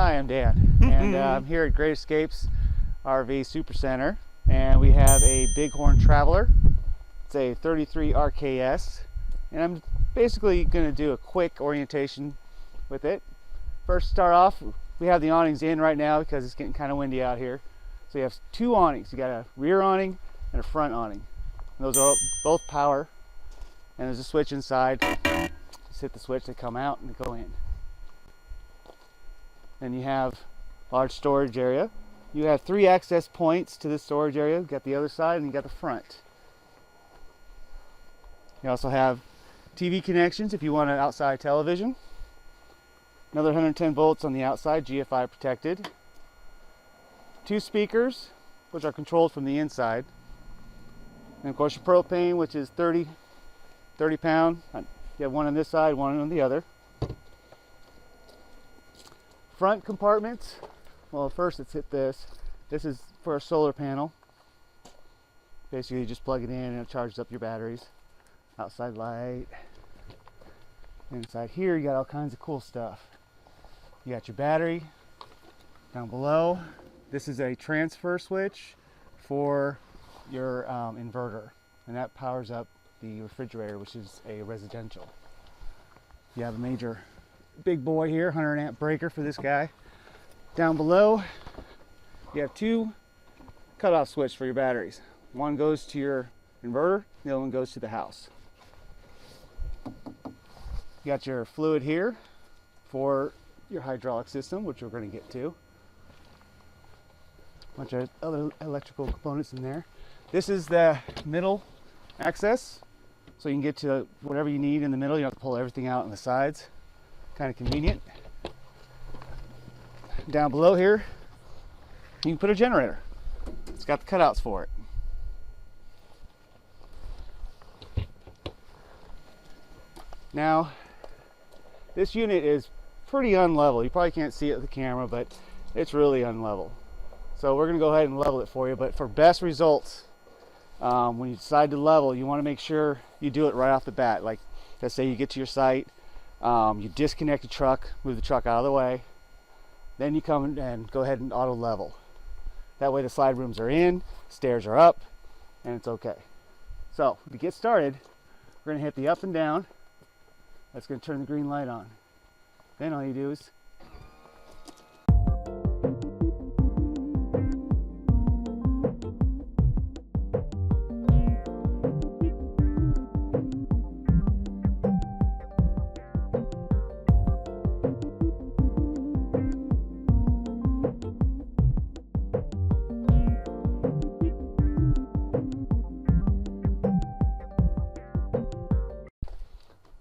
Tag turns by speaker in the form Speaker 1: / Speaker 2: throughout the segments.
Speaker 1: Hi, I'm Dan, and I'm here at Great Escapes RV Super Center, and we have a Bighorn Traveler. It's a 33 RKS, and I'm basically going to do a quick orientation with it. First, start off, we have the awnings in right now because it's getting kind of windy out here. So you have two awnings. You got a rear awning and a front awning. And those are both power, and there's a switch inside. Just hit the switch, they come out and they go in. Then you have large storage area. You have 3 access points to this storage area. You got the other side and you got the front. You also have TV connections if you want an outside television. Another 110 volts on the outside, GFI protected. 2 speakers, which are controlled from the inside. And of course your propane, which is 30 pound. You have one on this side, one on the other. Front compartments, well, first let's hit this. This is for a solar panel. Basically you just plug it in and it charges up your batteries. Outside light. Inside here you got all kinds of cool stuff. You got your battery down below. This is a transfer switch for your inverter, and that powers up the refrigerator, which is a residential. You have a major big boy here, 100 amp breaker for this guy. Down below you have 2 cutoff switches for your batteries. One goes to your inverter, the other one goes to the house. You got your fluid here for your hydraulic system, which we're going to get to. A bunch of other electrical components in there. This is the middle access, so you can get to whatever you need in the middle. You don't have to pull everything out on the sides. Kind of convenient. Down below here you can put a generator. It's got the cutouts for it. Now this unit is pretty unlevel. You probably can't see it with the camera, but it's really unlevel. So we're going to go ahead and level it for you. But for best results, when you decide to level, you want to make sure you do it right off the bat. Like, let's say you get to your site, you disconnect the truck, move the truck out of the way, then you come and go ahead and auto level. That way the slide rooms are in, stairs are up, and it's okay. So to get started, we're going to hit the up and down. That's going to turn the green light on. Then all you do is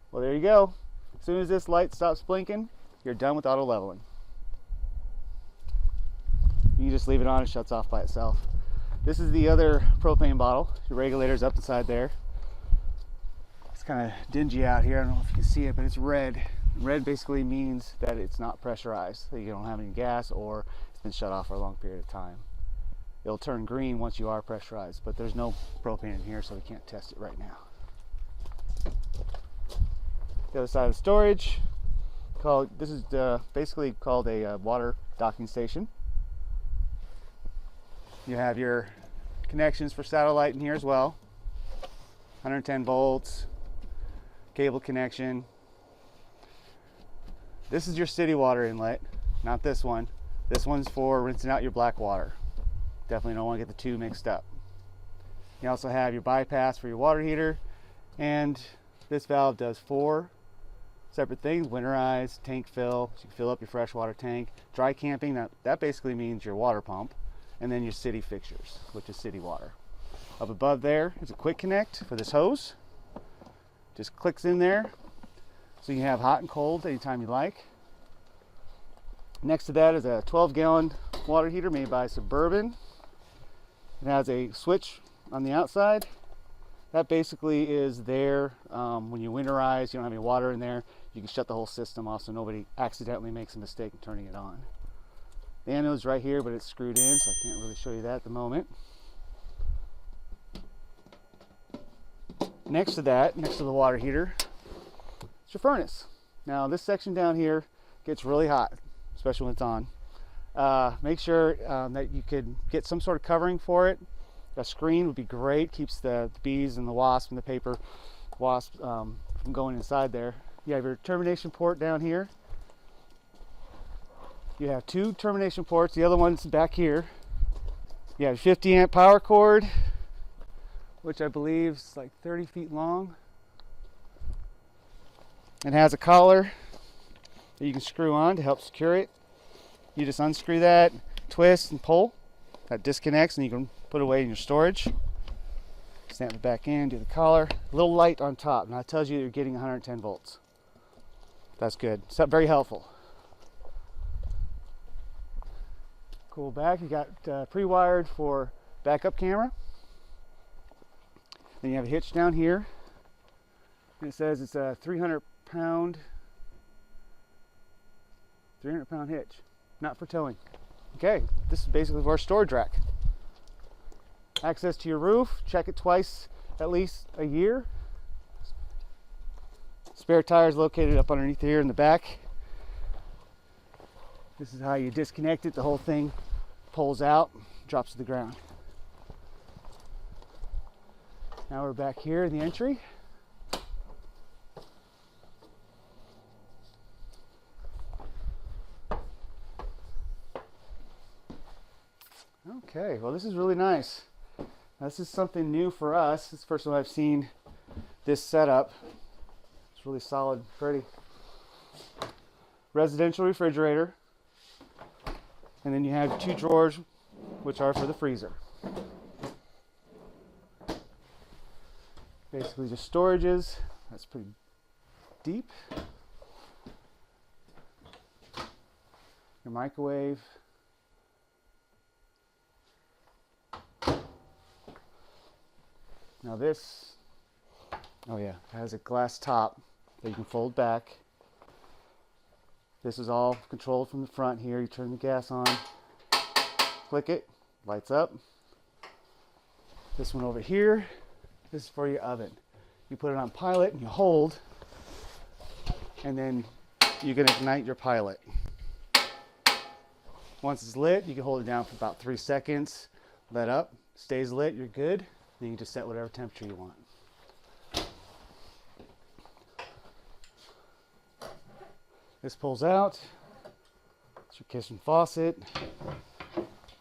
Speaker 1: well, there you go. As soon as this light stops blinking, you're done with auto leveling. You can just leave it on, it shuts off by itself. This is the other propane bottle. Your regulator's up inside there. It's kind of dingy out here. I don't know if you can see it, but it's red. Red basically means that it's not pressurized, that you don't have any gas or it's been shut off for a long period of time. It'll turn green once you are pressurized, but there's no propane in here, so we can't test it right now. The other side of the storage, this is basically called a water docking station. You have your connections for satellite in here as well. 110 volts, cable connection. This is your city water inlet, not this one. This one's for rinsing out your black water. Definitely don't want to get the two mixed up. You also have your bypass for your water heater, and this valve does 4 separate things: winterize, tank fill, so you can fill up your freshwater tank, dry camping, that basically means your water pump, and then your city fixtures, which is city water. Up above there is a quick connect for this hose. Just clicks in there, so you can have hot and cold anytime you like. Next to that is a 12-gallon water heater made by Suburban. It has a switch on the outside. That basically is there when you winterize, you don't have any water in there, you can shut the whole system off so nobody accidentally makes a mistake in turning it on. The anode's right here, but it's screwed in, so I can't really show you that at the moment. Next to that, next to the water heater, it's your furnace. Now this section down here gets really hot, especially when it's on. Make sure that you could get some sort of covering for it. A screen would be great. Keeps the bees and the wasp and the paper wasp from going inside there. You have your termination port down here. You have 2 termination ports. The other one's back here. You have a 50 amp power cord, which I believe is like 30 feet long. It has a collar that you can screw on to help secure it. You just unscrew that, twist and pull. That disconnects and you can put it away in your storage. Snap it back in, do the collar. A little light on top. Now it tells you you're getting 110 volts. That's good. It's very helpful. Cool back. You got pre-wired for backup camera. Then you have a hitch down here. And it says it's a 300 pound hitch. Not for towing. Okay, this is basically for our storage rack. Access to your roof, check it twice at least a year. Spare tires located up underneath here in the back. This is how you disconnect it. The whole thing pulls out, drops to the ground. Now we're back here in the entry. Okay, well this is really nice. This is something new for us. This is the first time I've seen this setup. It's really solid, pretty. Residential refrigerator. And then you have 2 drawers, which are for the freezer. Basically just storages. That's pretty deep. Your microwave. Now this, oh yeah, it has a glass top that you can fold back. This is all controlled from the front here. You turn the gas on, click it, lights up. This one over here, this is for your oven. You put it on pilot and you hold, and then you can ignite your pilot. Once it's lit, you can hold it down for about 3 seconds, let up, stays lit, you're good. Then you can just set whatever temperature you want. This pulls out. It's your kitchen faucet.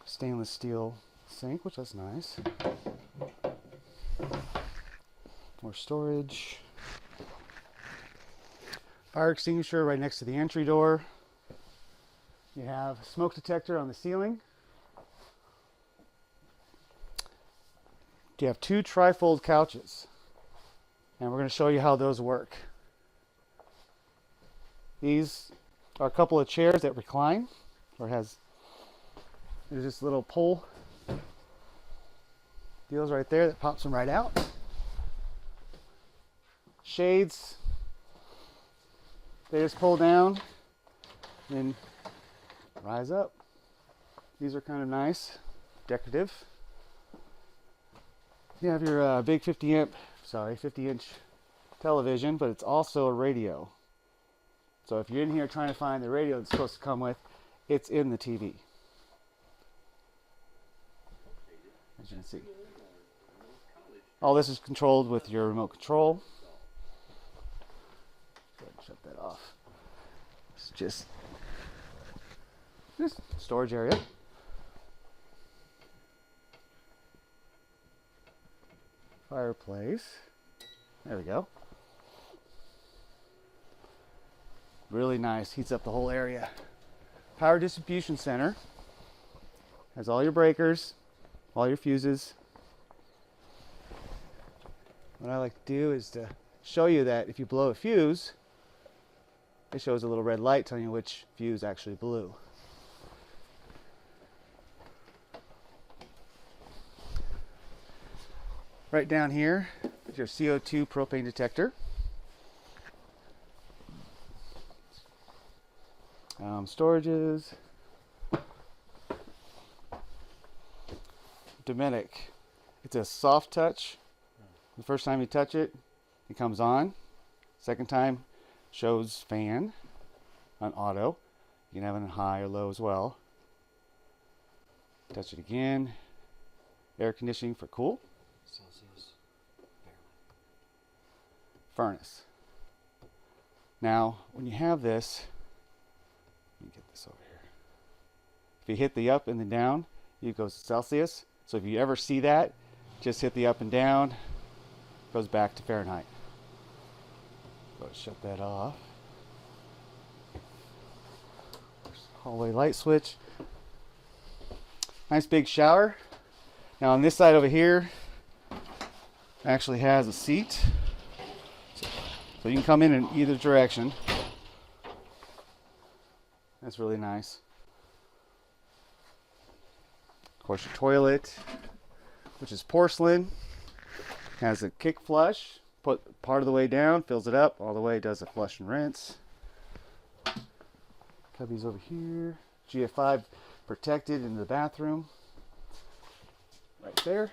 Speaker 1: Stainless steel sink, which is nice. More storage. Fire extinguisher right next to the entry door. You have a smoke detector on the ceiling. You have 2 trifold couches, and we're going to show you how those work. These are a couple of chairs that recline, or there's this little pull deals right there that pops them right out. Shades, they just pull down and rise up. These are kind of nice, decorative. You have your big 50-inch television, but it's also a radio. So if you're in here trying to find the radio it's supposed to come with, it's in the TV. As you can see. All this is controlled with your remote control. Go ahead and shut that off. It's just this storage area. Fireplace. There we go. Really nice. Heats up the whole area. Power distribution center. Has all your breakers, all your fuses. What I like to do is to show you that if you blow a fuse, it shows a little red light telling you which fuse actually blew. Right down here is your CO2 propane detector. Storages. Dominic. It's a soft touch. The first time you touch it, it comes on. Second time, shows fan on auto. You can have it in high or low as well. Touch it again. Air conditioning for cool.
Speaker 2: Celsius.
Speaker 1: Furnace. Now, when you have this, let me get this over here. If you hit the up and the down, it goes to Celsius. So if you ever see that, just hit the up and down, goes back to Fahrenheit. Go shut that off. Hallway light switch. Nice big shower. Now on this side over here, actually has a seat. So you can come in either direction. That's really nice. Of course, your toilet, which is porcelain, has a kick flush. Put part of the way down, fills it up, all the way does a flush and rinse. Cubbies over here. GF5 protected in the bathroom. Right there.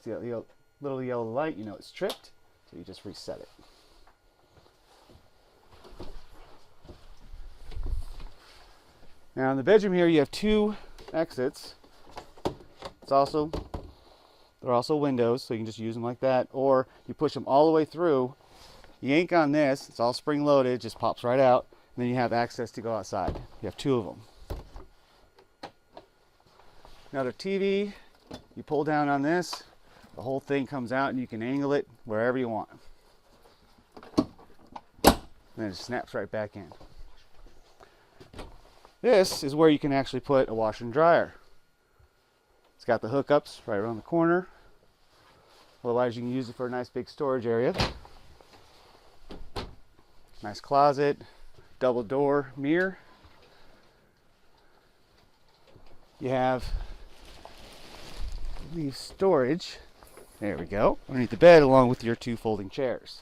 Speaker 1: See that little yellow light? You know it's tripped, so you just reset it. Now in the bedroom here, you have two exits. They're also windows, so you can just use them like that, or you push them all the way through. You yank on this, it's all spring loaded, just pops right out, and then you have access to go outside. You have two of them. Another TV, you pull down on this, the whole thing comes out and you can angle it wherever you want. And then it snaps right back in. This is where you can actually put a washer and dryer. It's got the hookups right around the corner. Otherwise, you can use it for a nice big storage area. Nice closet, double door mirror. You have, I believe, storage. There we go. Underneath the bed, along with your two folding chairs.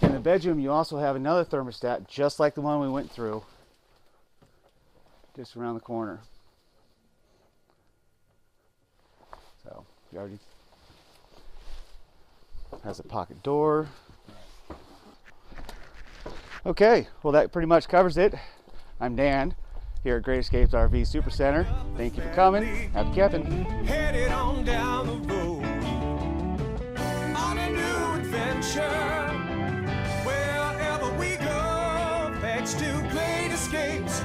Speaker 1: In the bedroom, you also have another thermostat, just like the one we went through, just around the corner. So, you already has a pocket door. Okay, well that pretty much covers it. I'm Dan here at Great Escapes RV Supercenter. Thank you for coming. Happy camping.
Speaker 3: Headed on down the road on a new adventure. Wherever we go, thanks to Great Escapes.